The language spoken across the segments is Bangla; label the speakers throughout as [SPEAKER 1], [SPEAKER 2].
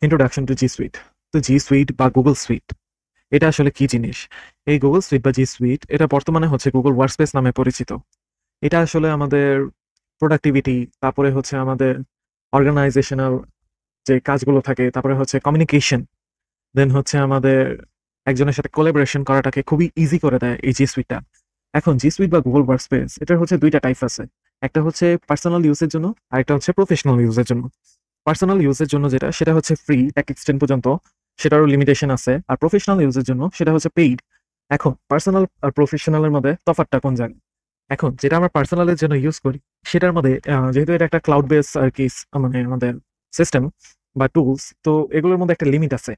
[SPEAKER 1] Introduction to G sweet. তো জি সুইট বা গুগল সুইট এটা আসলে কি জিনিস? এই গুগল সুইট বা জি সুইট এটা বর্তমানে হচ্ছে গুগল ওয়ার্কস্পেস নামে পরিচিত। এটা আসলে আমাদের প্রোডাক্টিভিটি, তারপরে হচ্ছে আমাদের অর্গানাইজেশনাল যে কাজগুলো থাকে, তারপরে হচ্ছে কমিউনিকেশন, দেন হচ্ছে আমাদের একজনের সাথে কোলাবোরেশন করাটাকে খুবই ইজি করে দেয় এই জি সুইটটা। এখন জি সুইট বা গুগল ওয়ার্কস্পেস এটার হচ্ছে দুইটা টাইপ আছে। একটা হচ্ছে পার্সোনাল ইউজের জন্য, আর একটা হচ্ছে প্রফেশনাল ইউজের জন্য। পার্সোনাল ইউজের জন্য যেটা, সেটা হচ্ছে ফ্রি এক এক্সটেন্ড পর্যন্ত, সেটারও লিমিটেশন আছে। আর প্রফেশনাল ইউজের জন্য সেটা হচ্ছে পেইড। এখন পার্সোনাল আর প্রফেশনালের মধ্যে তফাৎটা কোন জায়গায়? এখন যেটা আমরা পার্সোনালের জন্য ইউজ করি সেটার মধ্যে যেহেতু এটা একটা ক্লাউড বেস আর কি মানে আমাদের সিস্টেম বা টুলস, তো এগুলোর মধ্যে একটা লিমিট আছে।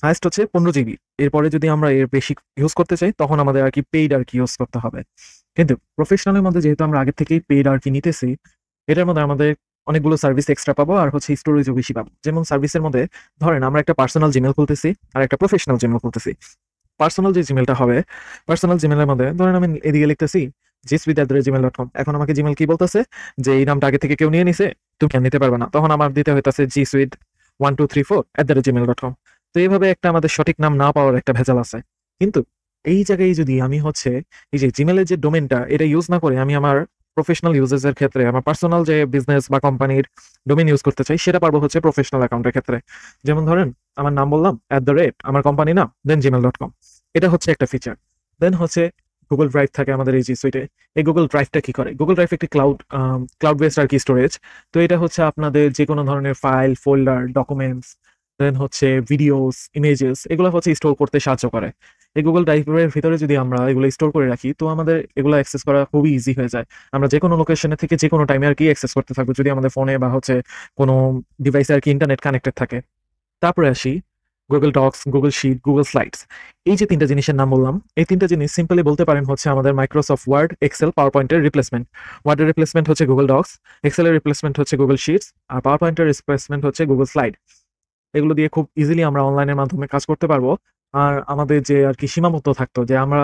[SPEAKER 1] হাইস্ট হচ্ছে 15 জিবি। এরপরে যদি আমরা এর বেশি ইউজ করতে চাই তখন আমাদের আর কি পেইড আর কি ইউজ করতে হবে। কিন্তু প্রফেশনালের মধ্যে যেহেতু আমরা আগে থেকেই পেইড আর কি নিতেছি, এটার মধ্যে আমাদের অনেকগুলো সার্ভিস এক্সট্রা পাবো, আর হচ্ছে স্টোরেজও বেশি পাবো। যেমন সার্ভিসের মধ্যে ধরেন আমরা একটা পার্সোনাল জিমেল খুলতেছি আর একটা প্রফেশনাল জিমেল খুলতেছি। পার্সোনাল যে জিমেলটা হবে, পার্সোনাল জিমেলের মধ্যে ধরেন আমি এদিকে লিখতেছি gsuite@gmail.com। এখন আমাকে জিমেল কি বলতেছে যে এই নামটা আগে থেকে কেউ নিয়ে নিছে, তুমি কেন নিতে পারবে না। তখন আমার দিতে হইতাছে gsuite1234@gmail.com। তো এইভাবে একটা আমাদের সঠিক নাম না পাওয়ার একটা ভেজাল আছে। কিন্তু এই জায়গায় যদি আমি হচ্ছে এই যে জিমেলের যে ডোমেনটা এটা ইউজ না করে আমি আমার প্রফেশনাল ইউজেসের ক্ষেত্রে আমার পার্সোনাল যে বিজনেস বা কোম্পানির ডোমেন ইউজ করতে চাই, সেটা পারবো হচ্ছে প্রফেশনাল অ্যাকাউন্টের ক্ষেত্রে। যেমন ধরেন আমার নাম বললাম @আমার কোম্পানি নাম দেন gmail.com। এটা হচ্ছে একটা ফিচার। দেন হচ্ছে গুগল ড্রাইভ থাকে আমাদের এই জি সুইটে। এই গুগল ড্রাইভটা কি করে? গুগল ড্রাইভ একটি ক্লাউড বেসড আর কি স্টোরেজ। তো এটা হচ্ছে আপনাদের যে কোনো ধরনের ফাইল, ফোল্ডার, ডকুমেন্টস, দেন হচ্ছে ভিডিওস, ইমেজেস, এগুলো হচ্ছে স্টোর করতে সাহায্য করে। এই গুগল ড্রাইভের ভিতরে যদি আমরা এগুলো স্টোর করে রাখি, তো আমাদের এগুলো অ্যাক্সেস করা খুবই ইজি হয়ে যায়। আমরা যে কোনো লোকেশনে থেকে যে কোনো টাইমে আর কি অ্যাক্সেস করতে থাকবো, যদি আমাদের ফোনে বা হচ্ছে কোনো ডিভাইসে আর কি ইন্টারনেট কানেক্টেড থাকে। তারপরে আসি Google Docs, Google Sheet, Google Slides. এই যে তিনটা জিনিসের নাম বললাম, এই তিনটা জিনিস সিম্পলি বলতে পারেন হচ্ছে আমাদের মাইক্রোসফট ওয়ার্ড, এক্সেল, পাওয়ার পয়েন্টের রিপ্লেসমেন্ট। ওয়ার্ডের রিপ্লেসমেন্ট হচ্ছে গুগল ডক্স, এক্সেলের রিপ্লেসমেন্ট হচ্ছে গুগল শিটস, আর পাওয়ার পয়েন্টের রিপ্লেসমেন্ট হচ্ছে গুগল স্লাইড। এগুলো দিয়ে খুব ইজিলি আমরা অনলাইনের মাধ্যমে কাজ করতে পারবো। আর আমাদের যে আর কি সীমাবদ্ধ থাকতো যে আমরা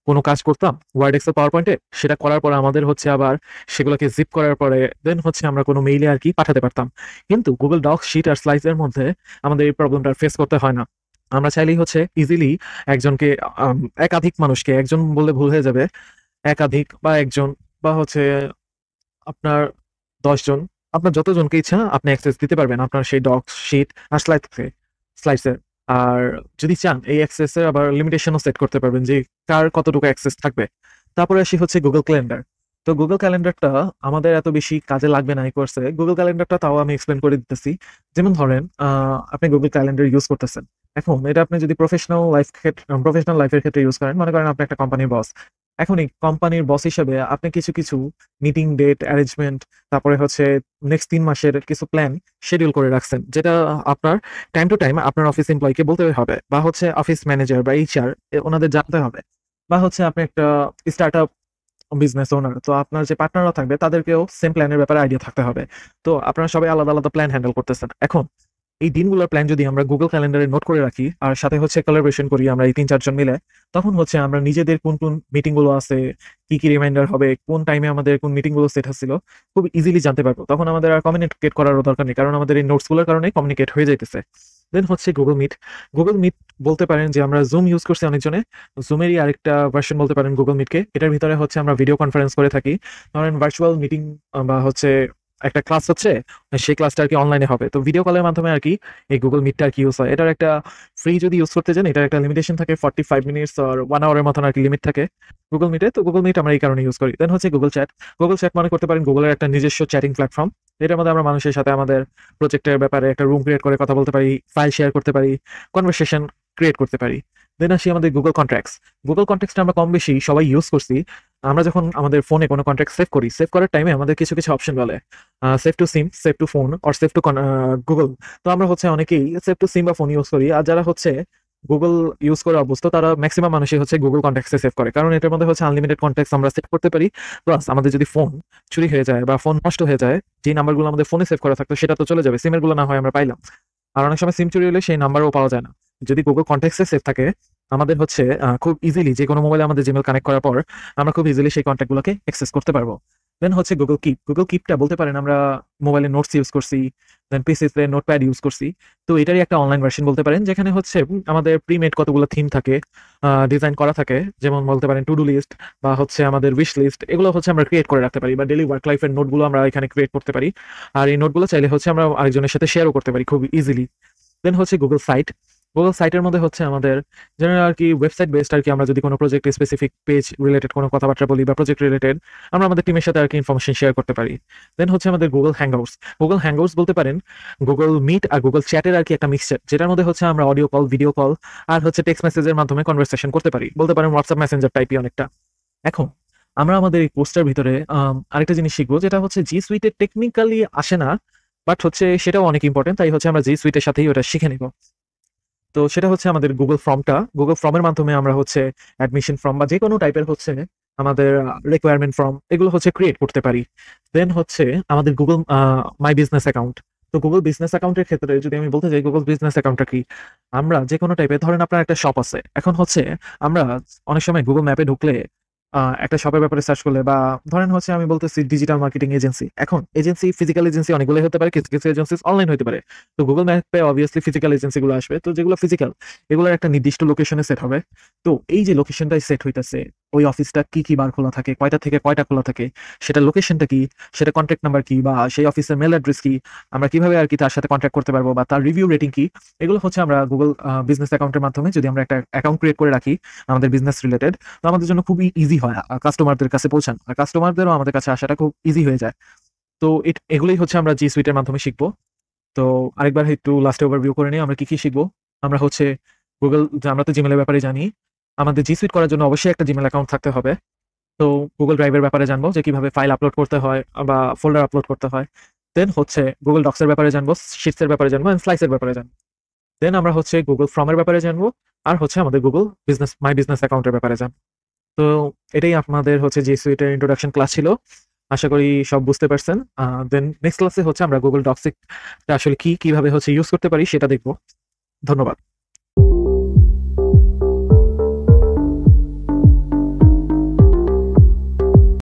[SPEAKER 1] কোনো কাজ করতাম ওয়ার্ড, এক্সেল, পাওয়ার পয়েন্টে, সেটা করার পরে আমাদের হচ্ছে আবার সেগুলোকে জিপ করার পরে দেন হচ্ছে আমরা কোনো মেইলে আর কি পাঠাতে পারতাম। কিন্তু গুগল ডক, শিট আর স্লাইডের মধ্যে আমাদের এই প্রবলেমটা ফেস করতে হয় না। আমরা চাইলেই হচ্ছে ইজিলি একজনকে একাধিক মানুষকে, একজন বললে ভুল হয়ে যাবে, একাধিক বা একজন বা হচ্ছে আপনার 10 জন, আপনার যতজনকে ইচ্ছা আপনি অ্যাক্সেস দিতে পারবেন আপনার সেই ডক, শিট আর স্লাইডসের। আর যদি চান এই অ্যাক্সেসের আবার লিমিটেশনও সেট করতে পারবেন যে কার কতটুকু অ্যাক্সেস থাকবে। তারপরে আসি হচ্ছে গুগল ক্যালেন্ডার। তো গুগল ক্যালেন্ডারটা আমাদের এত বেশি কাজে লাগবে না এই কোর্সে। গুগল ক্যালেন্ডারটা তাও আমি এক্সপ্লেন করে দিতেছি। যেমন ধরেন আপনি গুগল ক্যালেন্ডার ইউজ করতেছেন। এখন এটা আপনি যদি প্রফেশনাল লাইফের ক্ষেত্রে ইউজ করেন, মনে করেন আপনি একটা কোম্পানির বস। এখন এই কোম্পানির বস হিসেবে আপনি কিছু কিছু মিটিং ডেট অ্যারেঞ্জমেন্ট, তারপরে হচ্ছে নেক্সট 3 মাসের কিছু প্ল্যান শিডিউল করে রাখছেন, যেটা আপনার টাইম টু টাইম আপনার অফিস এমপ্লয়িকে বলতে হবে, বা হচ্ছে অফিস ম্যানেজার বা এইচআর ওনাদের জানতে হবে। বা হচ্ছে আপনি একটা স্টার্ট আপ বিজনেস ওনার, তো আপনার যে পার্টনাররা থাকবে তাদেরকেও সেম প্ল্যানের ব্যাপারে আইডিয়া থাকতে হবে। তো আপনারা সবাই আলাদা আলাদা প্ল্যান হ্যান্ডেল করতেছেন। এখন এই দিনগুলোর প্ল্যান যদি আমরা গুগল ক্যালেন্ডারে নোট করে রাখি আর সাথে হচ্ছে কোলাবোরেশন করি আমরা এই 3-4 জন মিলে, তখন হচ্ছে আমরা নিজেদের কোন কোন মিটিং গুলো আছে, কি কি রিমাইন্ডার হবে, কোন টাইমে আমাদের কোন মিটিং গুলো সেট হচ্ছিল, খুব ইজিলি জানতে পারবো। তখন আমাদের আর কমিউনিকেট করারও দরকার নেই, কারণ আমাদের এই নোটস গুলোর কারণে কমিউনিকেট হয়ে যাইতেছে। দেন হচ্ছে গুগল মিট। গুগল মিট বলতে পারেন যে আমরা জুম ইউজ করছি অনেকজনে, জুমেরই আরেকটা ভার্সন বলতে পারেন গুগল মিটকে। এটার ভিতরে হচ্ছে আমরা ভিডিও কনফারেন্স করে থাকি। ধরেন ভার্চুয়াল মিটিং বা হচ্ছে একটা ক্লাস হচ্ছে, সেই ক্লাসটা আর কি অনলাইনে হবে, তো ভিডিও কলের মাধ্যমে আর কি এই গুগল মিটটা আর কি ইউজ হয়। এটার একটা ফ্রি যদি ইউজ করতে চান, এটার একটা লিমিটেশন থাকে 45 মিনিটস আর 1 আওয়ারের মতন আর কি লিমিট থাকে গুগল মিটে। তো গুগল মিট আমরা এই কারণে ইউজ করি। দেন হচ্ছে গুগল চ্যাট। গুগল চ্যাট মনে করতে পারেন গুগলের একটা নিজস্ব চ্যাটিং প্ল্যাটফর্ম। এটার মধ্যে আমরা মানুষের সাথে আমাদের প্রজেক্টের ব্যাপারে একটা রুম ক্রিয়েট করে কথা বলতে পারি, ফাইল শেয়ার করতে পারি, কনভারসেশন ক্রিয়েট করতে পারি। দেন আসি আমাদের গুগল কন্ট্যাক্টস। গুগল কন্ট্যাক্টসটা আমরা কম বেশি সবাই ইউজ করছি। আমরা যখন আমাদের ফোনে কোনো কন্ট্যাক্ট সেভ করি, সেভ করার টাইমে আমাদের কিছু কিছু অপশন বলে save two SIM, save two phone, or save two Google. তো আমরা হচ্ছে অনেকেই সেভ টু সিম বা ফোন ইউজ করি, আর যারা হচ্ছে গুগল ইউজ করে অভ্যস্ত তারা ম্যাক্সিমাম মানুষই হচ্ছে গুগল কন্ট্যাক্টসে সেভ করে, কারণ এটার মধ্যে হচ্ছে আনলিমিটেড কন্ট্যাক্টস আমরা সেভ করতে পারি। প্লাস আমাদের যদি ফোন চুরি হয়ে যায় বা ফোন নষ্ট হয়ে যায়, যে নাম্বারগুলো আমাদের ফোনে সেভ করা থাকতো সেটা তো চলে যাবে, সিমের গুলো না হয় আমরা পাইলাম। আর অনেক সময় সিম চুরি হলে সেই নাম্বারও পাওয়া যায় না। যদি গুগল কন্ট্যাক্টসে সেভ থাকে, আমাদের হচ্ছে খুব ইজিলি যে কোনো মোবাইলে আমাদের জিমেল কানেক্ট করার পর আমরা খুব ইজিলি সেই কন্ট্যাক্টগুলোকে অ্যাক্সেস করতে পারবো। দেন হচ্ছে গুগল কিপ। গুগল কিপটা বলতে পারেন আমরা মোবাইলে নোটস ইউজ করছি, দেন পিসিতে নোটপ্যাড ইউজ করছি। তো এটারই একটা অনলাইন ভার্সন বলতে পারেন, যেখানে হচ্ছে আমাদের প্রিমেড কতগুলো থিম থাকে, ডিজাইন করা থাকে। যেমন বলতে পারেন টু ডু লিস্ট বা হচ্ছে আমাদের উইশ লিস্ট, এগুলো হচ্ছে আমরা ক্রিয়েট করে রাখতে পারি, বা ডেইলি ওয়ার্ক লাইফের নোটগুলো আমরা এখানে ক্রিয়েট করতে পারি। আর এই নোটগুলো চাইলে হচ্ছে আমরা আরেকজনের সাথে শেয়ারও করতে পারি খুব ইজিলি। দেন হচ্ছে গুগল সাইট। গুগল সাইটের মধ্যে হচ্ছে আমাদের জেনারেল আর কি ওয়েবসাইট বেসড আর কি, আমরা যদি কোনো প্রজেক্ট স্পেসিফিক পেজ রিলেটেড কোনো কথাবার্তা বলি বা প্রজেক্ট রিলেটেড, আমরা আমাদের টিমের সাথে আর কি ইনফরমেশন শেয়ার করতে পারি। দেন হচ্ছে আমাদের গুগল হ্যাংআউটস। গুগল হ্যাংআউটস বলতে পারেন গুগল মিট আর গুগল চ্যাটের আর কি একটা মিক্সচার, যেটার মধ্যে হচ্ছে আমরা অডিও কল, ভিডিও কল আর হচ্ছে টেক্সট মেসেজের মাধ্যমে কনভারসেশন করতে পারি, বলতে পারেন হোয়াটসঅ্যাপ মেসেঞ্জার টাইপই অনেকটা। এখন আমরা আমাদের এই কোর্সটার ভিতরে আরেকটা জিনিস শিখবো, যেটা হচ্ছে জি সুইটে টেকনিক্যালি আসে না, বাট হচ্ছে সেটাও অনেক ইম্পর্টেন্ট, তাই হচ্ছে আমরা জি সুইটের সাথেই ওটা শিখে নিব। তো সেটা হচ্ছে আমাদের গুগল ফর্মটা। গুগল ফর্মের মাধ্যমে আমরা হচ্ছে অ্যাডমিশন ফর্ম বা যে কোনো টাইপের হচ্ছে আমাদের রিকোয়ারমেন্ট ফর্ম এগুলো হচ্ছে ক্রিয়েট করতে পারি। দেন হচ্ছে আমাদের গুগল মাই বিজনেস অ্যাকাউন্ট। তো গুগল বিজনেস অ্যাকাউন্টের ক্ষেত্রে যদি আমি বলতে চাই গুগল বিজনেস অ্যাকাউন্টটা কি, আমরা যে কোনো টাইপের ধরেন আপনার একটা শপ আছে, এখন হচ্ছে আমরা অনেক সময় গুগল ম্যাপে ঢুকলে একটা শপের ব্যাপারে সার্চ করলে, বা ধরেন হচ্ছে আমি বলতেছি ডিজিটাল মার্কেটিং এজেন্সি, এখন এজেন্সি ফিজিক্যাল এজেন্সি অনেকগুলো হতে পারে, কিছু কিছু এজেন্সি অনলাইন হতে পারে। তো গুগল ম্যাপে অবভিয়াসলি ফিজিক্যাল এজেন্সিগুলো আসবে, তো যেগুলো ফিজিক্যাল এগুলোর একটা নির্দিষ্ট লোকেশনে সেট হবে। তো এই যে লোকেশনটাই সেট হইতেছে, ওই অফিসটা কি কি বার খোলা থাকে, কয়টা থেকে কয়টা খোলা থাকে, সেটা লোকেশনটা কি, সেটা কন্ট্যাক্ট নাম্বার কি, বা সেই অফিসের মেল অ্যাড্রেস কি, আমরা কিভাবে আর কি তার সাথে কন্ট্যাক্ট করতে পারবো, বা তার রিভিউ রেটিং কি, এগুলো হচ্ছে আমরা গুগল বিজনেস অ্যাকাউন্টের মাধ্যমে যদি আমরা একটা অ্যাকাউন্ট ক্রিয়েট করে রাখি আমাদের বিজনেস রিলেটেড, তো আমাদের জন্য খুবই ইজি হয় কাস্টমারদের কাছে পৌঁছানো, আর কাস্টমারদেরও আমাদের কাছে আসাটা খুব ইজি হয়ে যায়। তো এগুলোই হচ্ছে আমরা জি সুইটের মাধ্যমে শিখবো। তো আরেকবার একটু লাস্টে ওভারভিউ করে নিই আমরা কি কি শিখবো। আমরা হচ্ছে গুগল, আমরা তো জিমেলের ব্যাপারে জানি, আমাদের জি সুইট করার জন্য অবশ্যই একটা জিমেল অ্যাকাউন্ট থাকতে হবে। তো গুগল ড্রাইভের ব্যাপারে জানবো, যে কিভাবে ফাইল আপলোড করতে হয় বা ফোল্ডার আপলোড করতে হয়। দেন হচ্ছে গুগল ডক্সের ব্যাপারে জানবো, শিটসের ব্যাপারে জানবো, এন্ড স্লাইসের ব্যাপারে জানবো। দেন আমরা হচ্ছে গুগল ফর্মের ব্যাপারে জানবো, আর হচ্ছে আমাদের গুগল বিজনেস মাই বিজনেস অ্যাকাউন্টের ব্যাপারে জানবো। তো এটাই আপনাদের হচ্ছে জি সুইটের ইন্ট্রোডাকশন ক্লাস ছিল। আশা করি সব বুঝতে পারছেন। দেন নেক্সট ক্লাসে হচ্ছে আমরা গুগল ডক্স আসলে কি কিভাবে হচ্ছে ইউজ করতে পারি সেটা দেখবো। ধন্যবাদ।